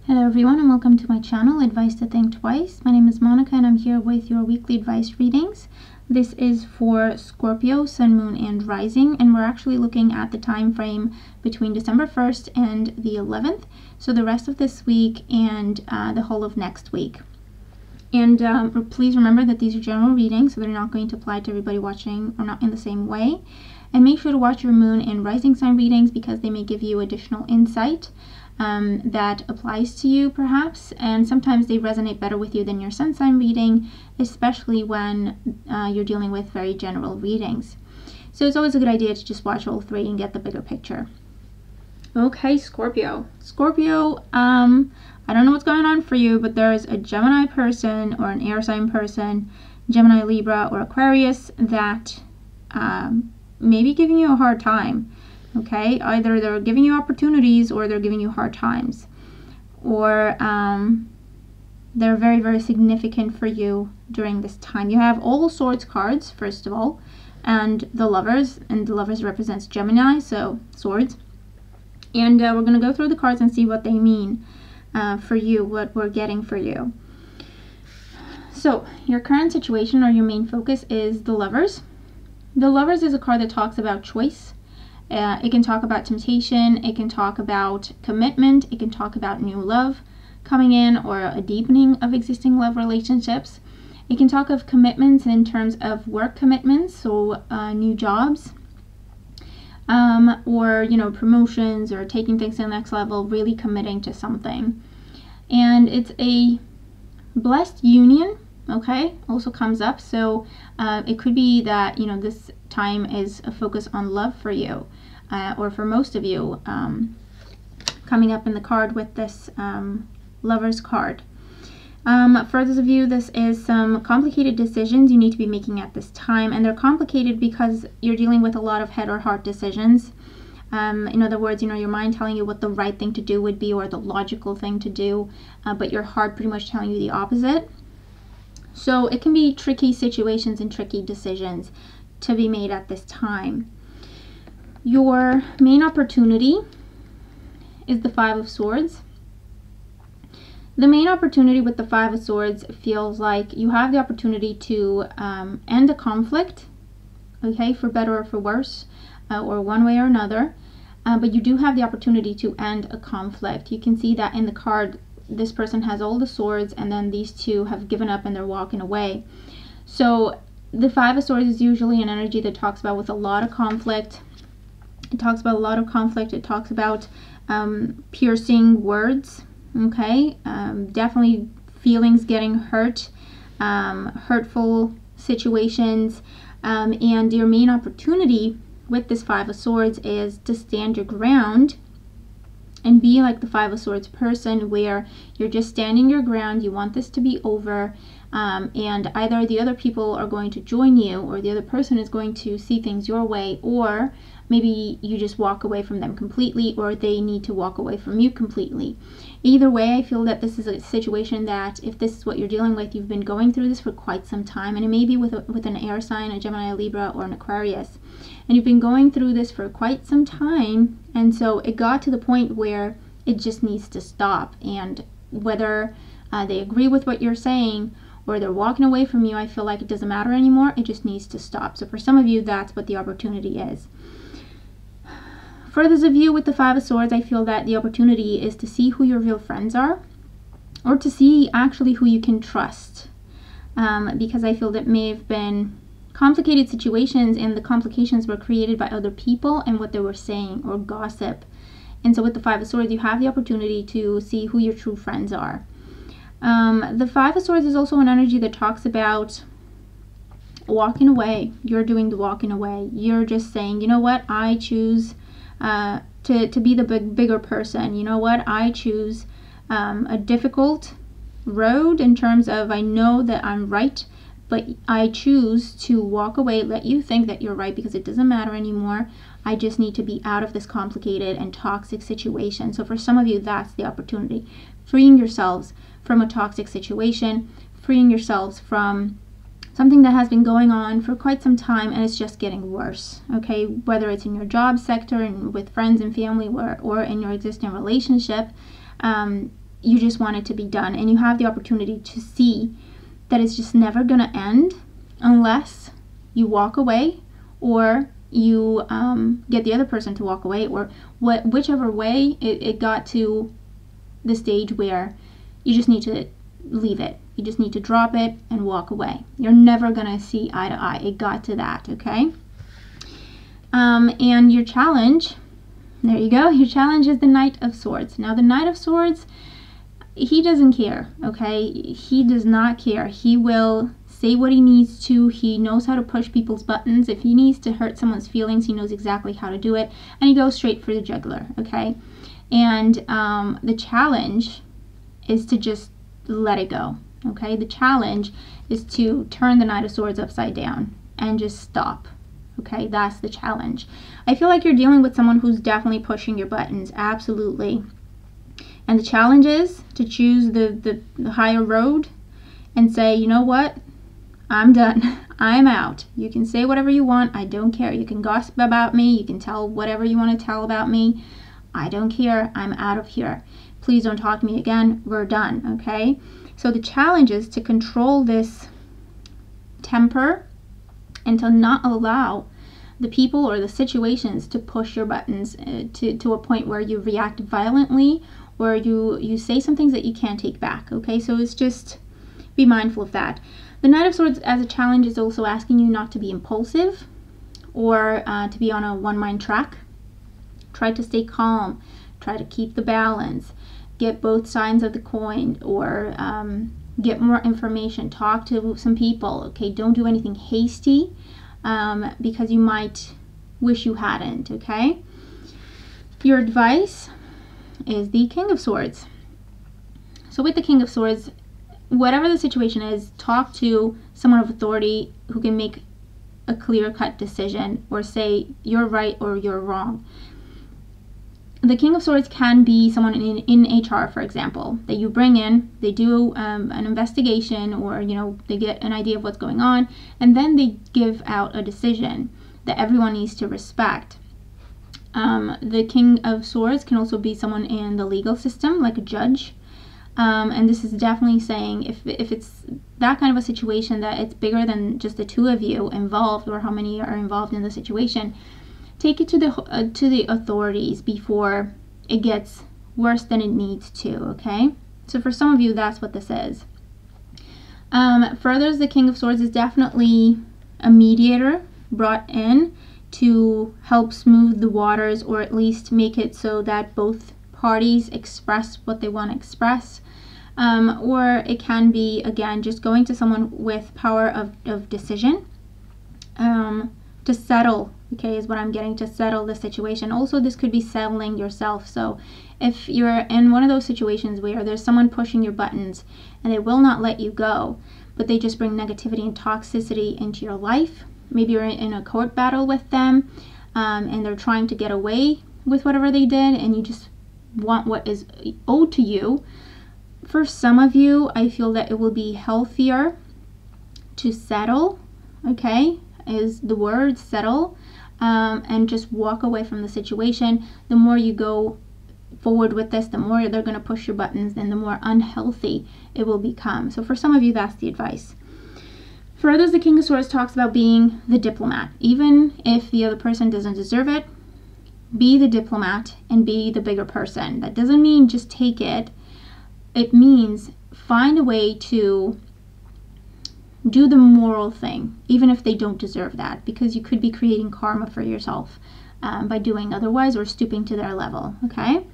Hello everyone and welcome to my channel, Advice to Think Twice. My name is Monica and I'm here with your weekly advice readings. This is for Scorpio, Sun, Moon, and Rising, and we're actually looking at the time frame between December 1st and the 11th, so the rest of this week and the whole of next week. And please remember that these are general readings, so they're not going to apply to everybody watching or not in the same way. And make sure to watch your Moon and Rising sign readings because they may give you additional insight that applies to you perhaps, and sometimes they resonate better with you than your sun sign reading, especially when you're dealing with very general readings. So it's always a good idea to just watch all three and get the bigger picture. Okay, Scorpio, I don't know what's going on for you, but there's a Gemini person or an air sign person, Gemini, Libra, or Aquarius, that may be giving you a hard time. Okay, either they're giving you opportunities or they're giving you hard times, or they're very, very significant for you during this time. You have all Swords cards, first of all, and the Lovers, and the Lovers represents Gemini, so Swords. And we're going to go through the cards and see what they mean for you, what we're getting for you. So your current situation or your main focus is the Lovers. The Lovers is a card that talks about choice. It can talk about temptation, it can talk about commitment, it can talk about new love coming in or a deepening of existing love relationships. It can talk of commitments in terms of work commitments, so new jobs, or promotions or taking things to the next level, really committing to something. And it's a blessed union, okay, also comes up. So it could be that this time is a focus on love for you, or for most of you, coming up in the card with this Lovers card. For those of you, this is some complicated decisions you need to be making at this time, and they're complicated because you're dealing with a lot of head or heart decisions. In other words, your mind telling you what the right thing to do would be, or the logical thing to do, but your heart pretty much telling you the opposite. So it can be tricky situations and tricky decisions to be made at this time. Your main opportunity is the Five of Swords. The main opportunity with the Five of Swords feels like you have the opportunity to end a conflict, okay, for better or for worse, or one way or another, but you do have the opportunity to end a conflict. You can see that in the card. This person has all the swords, and then these two have given up and they're walking away. So the Five of Swords is usually an energy that talks about with a lot of conflict. It talks about a lot of conflict. It talks about piercing words, okay? Definitely feelings getting hurt, hurtful situations, and your main opportunity with this Five of Swords is to stand your ground and be like the Five of Swords person, where you're just standing your ground. You want this to be over, and either the other people are going to join you, or the other person is going to see things your way, or maybe you just walk away from them completely, or they need to walk away from you completely. Either way, I feel that this is a situation that, if this is what you're dealing with, you've been going through this for quite some time, and it may be with an air sign, a Gemini, a Libra, or an Aquarius, and you've been going through this for quite some time, and so it got to the point where it just needs to stop. And whether they agree with what you're saying or they're walking away from you, I feel like it doesn't matter anymore. It just needs to stop. So for some of you, that's what the opportunity is. For those of you with the Five of Swords, I feel that the opportunity is to see who your real friends are, or to see actually who you can trust, because I feel that may have been complicated situations, and the complications were created by other people and what they were saying, or gossip. And so with the Five of Swords, you have the opportunity to see who your true friends are. The Five of Swords is also an energy that talks about walking away. You're doing the walking away. You're just saying, you know what, I choose to be the bigger person. You know what, I choose a difficult road in terms of, I know that I'm right, but I choose to walk away, let you think that you're right, because it doesn't matter anymore. I just need to be out of this complicated and toxic situation. So for some of you, that's the opportunity. Freeing yourselves from a toxic situation, freeing yourselves from something that has been going on for quite some time and it's just getting worse, okay? Whether it's in your job sector and with friends and family, or in your existing relationship, you just want it to be done, and you have the opportunity to see that it's just never going to end unless you walk away, or you get the other person to walk away, or whichever way it got to the stage where you just need to leave it. You just need to drop it and walk away. You're never going to see eye to eye. It got to that, okay? And your challenge, there you go. Your challenge is the Knight of Swords. Now, the Knight of Swords, he doesn't care, okay? He does not care. He will say what he needs to. He knows how to push people's buttons. If he needs to hurt someone's feelings, he knows exactly how to do it. And he goes straight for the jugular, okay? And the challenge is to just let it go, okay? The challenge is to turn the Knight of Swords upside down and just stop, okay? That's the challenge. I feel like you're dealing with someone who's definitely pushing your buttons, absolutely. And the challenge is to choose the higher road and say, you know what? I'm done. I'm out. You can say whatever you want. I don't care. You can gossip about me. You can tell whatever you want to tell about me. I don't care. I'm out of here. Please don't talk to me again. We're done, okay? So the challenge is to control this temper and to not allow the people or the situations to push your buttons to a point where you react violently, or you say some things that you can't take back, okay? So it's just be mindful of that. The Knight of Swords as a challenge is also asking you not to be impulsive or to be on a one-mind track. Try to stay calm. Try to keep the balance. Get both sides of the coin, or get more information. Talk to some people, okay? Don't do anything hasty because you might wish you hadn't, okay? Your advice is the King of Swords. So with the King of Swords, whatever the situation is, talk to someone of authority who can make a clear-cut decision or say you're right or you're wrong. The King of Swords can be someone in HR, for example, that you bring in. They do an investigation, or they get an idea of what's going on, and then they give out a decision that everyone needs to respect. The King of Swords can also be someone in the legal system, like a judge. And this is definitely saying if it's that kind of a situation that it's bigger than just the two of you involved, or how many are involved in the situation, take it to the authorities before it gets worse than it needs to, okay? So for some of you, that's what this is. Further, the King of Swords is definitely a mediator brought in to help smooth the waters, or at least make it so that both parties express what they want to express. Or it can be, again, just going to someone with power of decision to settle, okay, is what I'm getting, to settle the situation. Also, this could be settling yourself. So if you're in one of those situations where there's someone pushing your buttons and they will not let you go, but they just bring negativity and toxicity into your life, maybe you're in a court battle with them, and they're trying to get away with whatever they did, and you just want what is owed to you. For some of you, I feel that it will be healthier to settle, okay, is the word, settle, and just walk away from the situation. The more you go forward with this, the more they're going to push your buttons, and the more unhealthy it will become. So for some of you, that's the advice. For others, the King of Swords talks about being the diplomat. Even if the other person doesn't deserve it, be the diplomat and be the bigger person. That doesn't mean just take it. It means find a way to do the moral thing, even if they don't deserve that, because you could be creating karma for yourself by doing otherwise, or stooping to their level, okay?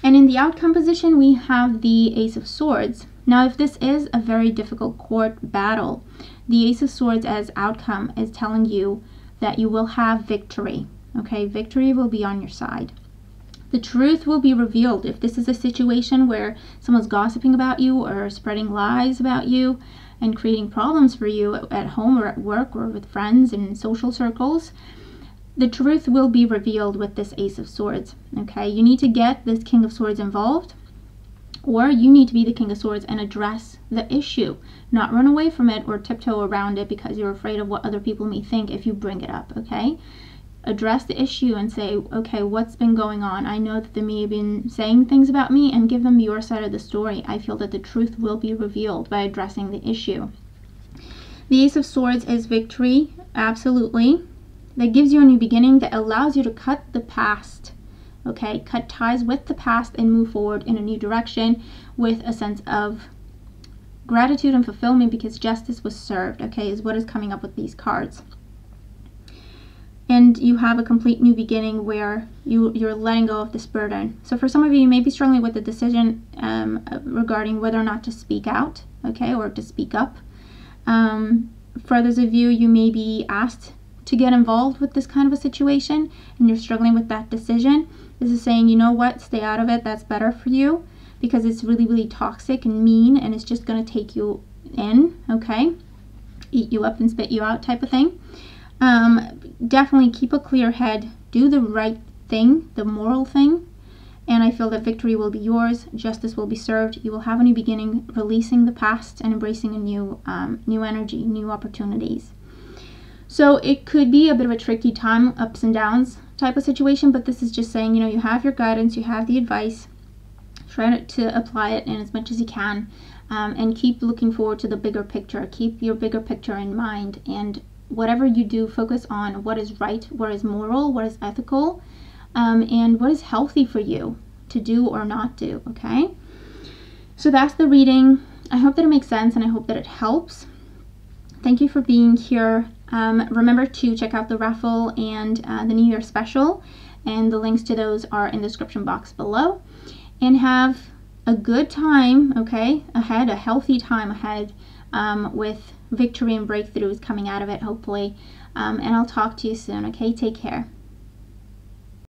And in the outcome position, we have the Ace of Swords. Now, if this is a very difficult court battle, the Ace of Swords as outcome is telling you that you will have victory, okay? Victory will be on your side. The truth will be revealed. If this is a situation where someone's gossiping about you or spreading lies about you and creating problems for you at home or at work or with friends and social circles, the truth will be revealed with this Ace of Swords, okay? You need to get this King of Swords involved, or you need to be the King of Swords and address the issue, not run away from it or tiptoe around it because you're afraid of what other people may think if you bring it up, okay? address the issue and say, okay, what's been going on? I know that they may have been saying things about me, and give them your side of the story. I feel that the truth will be revealed by addressing the issue. The Ace of Swords is victory, absolutely. That gives you a new beginning, that allows you to cut the past, okay? Cut ties with the past and move forward in a new direction with a sense of gratitude and fulfillment, because justice was served, okay, is what is coming up with these cards. And you have a complete new beginning where you're letting go of this burden. So for some of you, you may be struggling with the decision regarding whether or not to speak out, okay, or to speak up. For others of you, you may be asked to get involved with this kind of a situation, and you're struggling with that decision. This is saying, you know what, stay out of it. That's better for you, because it's really, really toxic and mean, and it's just going to take you in, okay? Eat you up and spit you out type of thing. Definitely keep a clear head. Do the right thing, the moral thing, and I feel that victory will be yours. Justice will be served. You will have a new beginning, releasing the past and embracing a new energy, new opportunities. So it could be a bit of a tricky time, ups and downs type of situation, but this is just saying, you know, you have your guidance, you have the advice. Try to apply it in as much as you can, and keep looking forward to the bigger picture. Keep your bigger picture in mind, and whatever you do, focus on what is right, what is moral, what is ethical, and what is healthy for you to do or not do, okay? So that's the reading. I hope that it makes sense, and I hope that it helps. Thank you for being here. Remember to check out the raffle and the New Year special, and the links to those are in the description box below. And have a good time, okay, ahead, a healthy time ahead, with victory and breakthroughs coming out of it, hopefully. And I'll talk to you soon, okay? Take care.